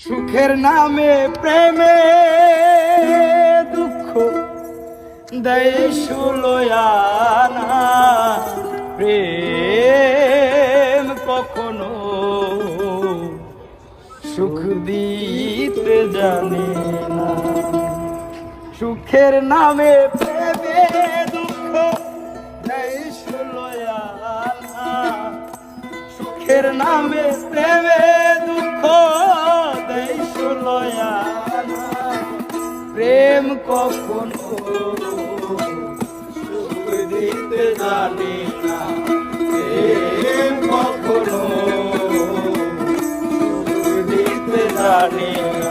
সুখের নামে প্রেমে দুঃখ দেয় সুলয়ানা। প্রেম কখনো সুখ দিতে জানে না। সুখের নামে প্রেমে দুঃখ দেয় সুলয়ানা। সুখের নামে প্রেমে দুঃখ দেয় সুলয়ানা। প্রেম কখনো সুখ দিতে জানে না। প্রেম কখনো সুখ দিতে জানে না।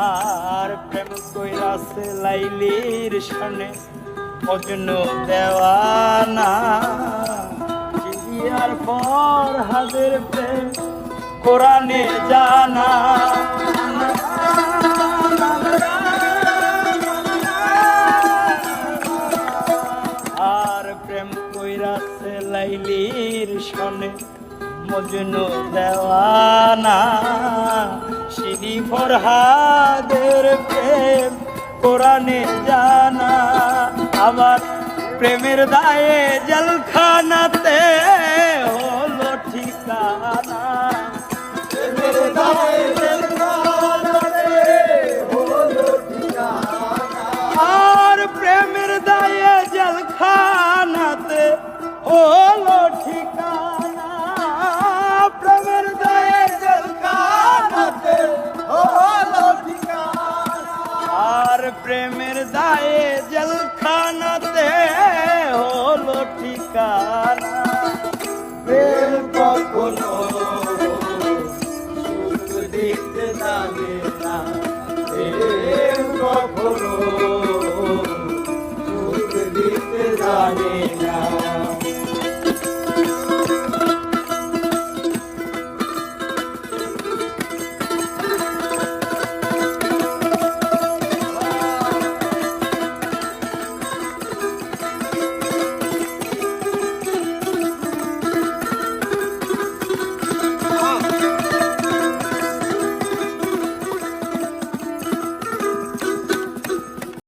আর প্রেম কইরাছে লাইলির সনে মজনু দেওয়ানা। জিয়ার পর হাজার প্রেম কোরআনে জানা। আর প্রেম কইরাছে লাইলির সনে মজনু দেওয়ানা। শ্রী ফরহাদের প্রেম কোরআনে জানা। আবার প্রেমের দায়ে জেলখানাতে হলো ঠিকানা। প্রেমের দায়ে জেলখানাতে হলো ঠিকানা। আর প্রেমের দায়ে জেলখানাতে হলো ঠিকানা। প্রেমের দায়ে জেলখানাতে হলো ঠিকানা। আর প্রেমের দায়ে জেলখানাতে হলো ঠিকানা। প্রেম কখনো সুখ দিতে জানে না। প্রেম কখনো